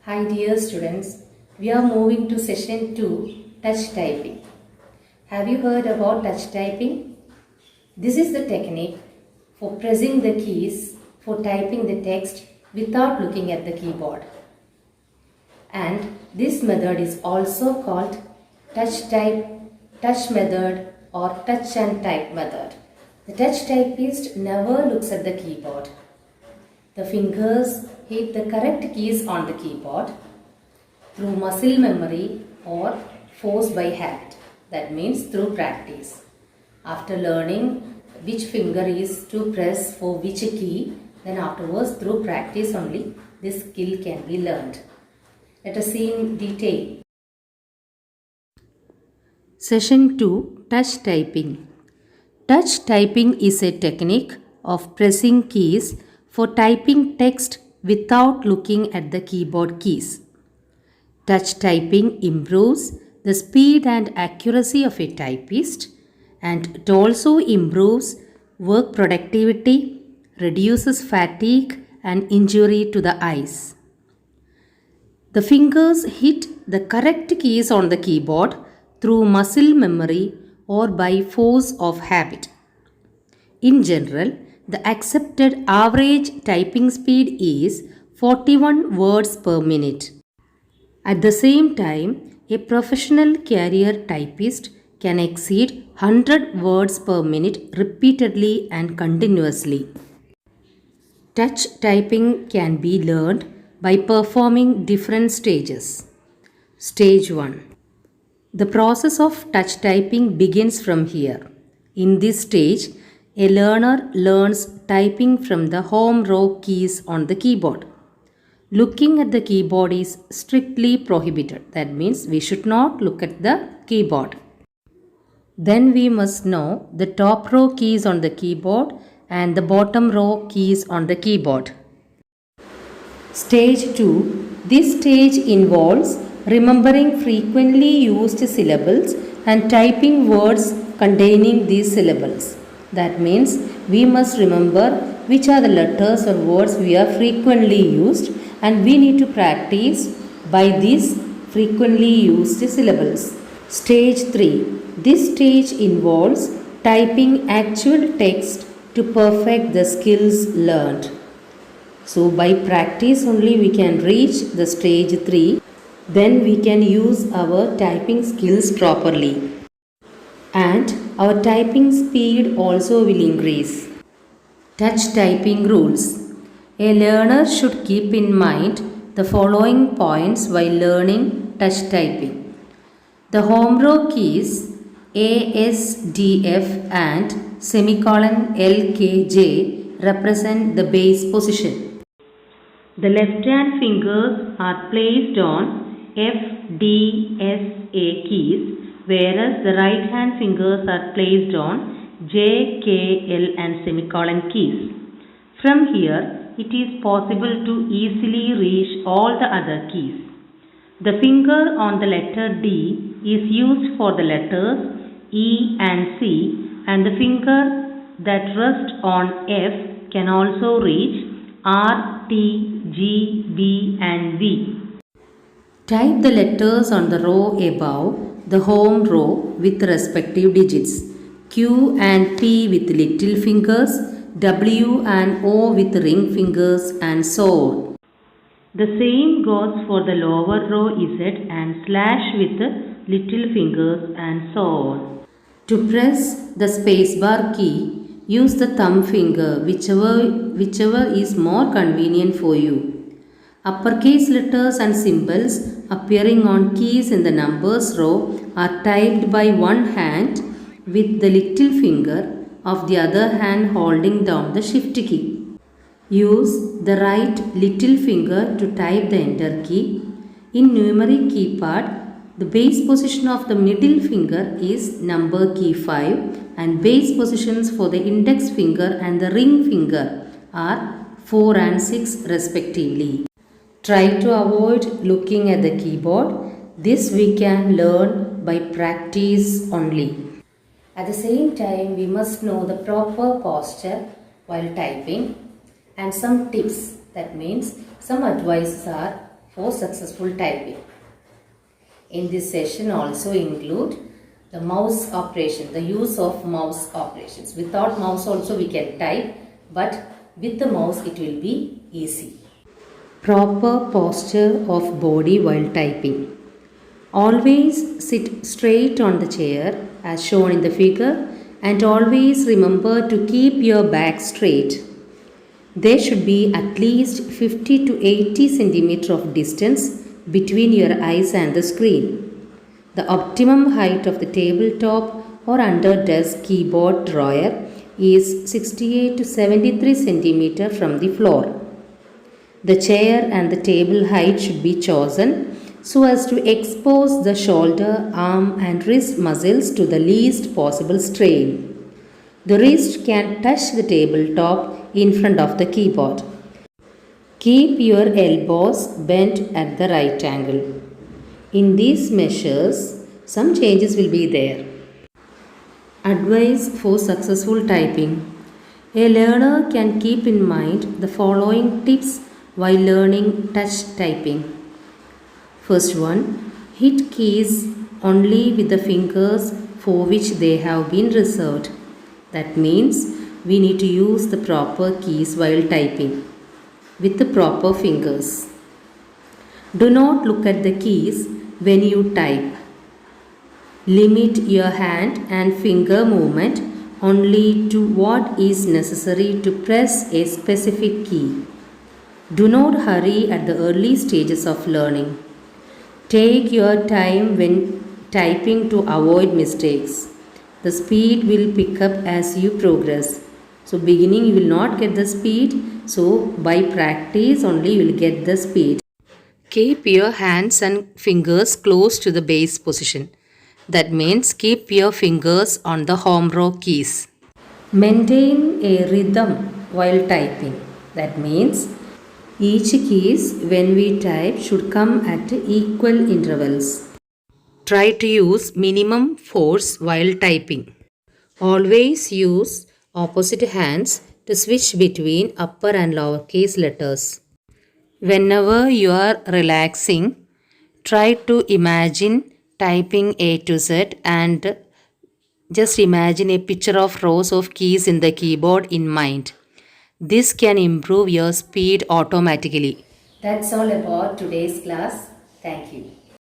Hi dear students, we are moving to session 2, touch typing. Have you heard about touch typing? This is the technique for pressing the keys for typing the text without looking at the keyboard. And this method is also called touch type, touch method or touch and type method. The touch typist never looks at the keyboard. The fingers hit the correct keys on the keyboard through muscle memory or force by habit. That means through practice. After learning which finger is to press for which key, then afterwards through practice only this skill can be learned. Let us see in detail. Session 2, Touch Typing. Touch typing is a technique of pressing keys for typing text without looking at the keyboard keys. Touch typing improves the speed and accuracy of a typist, and it also improves work productivity, reduces fatigue and injury to the eyes. The fingers hit the correct keys on the keyboard through muscle memory or by force of habit. In general, the accepted average typing speed is 41 words per minute. At the same time, a professional career typist can exceed 100 words per minute repeatedly and continuously. Touch typing can be learned by performing different stages. Stage 1. The process of touch typing begins from here. In this stage, a learner learns typing from the home row keys on the keyboard. Looking at the keyboard is strictly prohibited. That means we should not look at the keyboard. Then we must know the top row keys on the keyboard and the bottom row keys on the keyboard. Stage 2. This stage involves remembering frequently used syllables and typing words containing these syllables. That means we must remember which are the letters or words we are frequently used, and we need to practice by these frequently used syllables. Stage 3. This stage involves typing actual text to perfect the skills learned. So by practice only we can reach the stage 3. Then we can use our typing skills properly. And our typing speed also will increase. Touch typing rules. A learner should keep in mind the following points while learning touch typing. The home row keys A, S, D, F and semicolon L, K, J represent the base position. The left hand fingers are placed on F, D, S, A keys, whereas the right hand fingers are placed on J, K, L and semicolon keys. From here, it is possible to easily reach all the other keys. The finger on the letter D is used for the letters E and C, and the finger that rests on F can also reach R, T, G, B and V. Type the letters on the row above the home row with respective digits. Q and P with little fingers, W and O with ring fingers and so on. The same goes for the lower row Z and slash with little fingers and so on. To press the spacebar key, use the thumb finger, whichever is more convenient for you. Uppercase letters and symbols appearing on keys in the numbers row are typed by one hand with the little finger of the other hand holding down the shift key. Use the right little finger to type the enter key. In numeric keypad, the base position of the middle finger is number key 5 and base positions for the index finger and the ring finger are 4 and 6 respectively. Try to avoid looking at the keyboard. This we can learn by practice only. At the same time, we must know the proper posture while typing and some tips. That means some advices are for successful typing. In this session also include the mouse operation, the use of mouse operations. Without mouse also we can type, but with the mouse it will be easy. Proper posture of body while typing. Always sit straight on the chair as shown in the figure, and always remember to keep your back straight. There should be at least 50 to 80 centimeters of distance between your eyes and the screen. The optimum height of the tabletop or under desk keyboard drawer is 68 to 73 centimeters from the floor. The chair and the table height should be chosen so as to expose the shoulder, arm and wrist muscles to the least possible strain. The wrist can touch the tabletop in front of the keyboard. Keep your elbows bent at the right angle. In these measures, some changes will be there. Advice for successful typing. A learner can keep in mind the following tips while learning touch typing. First one, hit keys only with the fingers for which they have been reserved. That means we need to use the proper keys while typing with the proper fingers. Do not look at the keys when you type. Limit your hand and finger movement only to what is necessary to press a specific key. Do not hurry at the early stages of learning. Take your time when typing to avoid mistakes. The speed will pick up as you progress. So beginning you will not get the speed. So by practice only you will get the speed. Keep your hands and fingers close to the base position. That means keep your fingers on the home row keys. Maintain a rhythm while typing. That means each keys when we type should come at equal intervals. Try to use minimum force while typing. Always use opposite hands to switch between upper and lower case letters. Whenever you are relaxing, try to imagine typing A to Z and just imagine a picture of rows of keys in the keyboard in mind. This can improve your speed automatically. That's all about today's class. Thank you.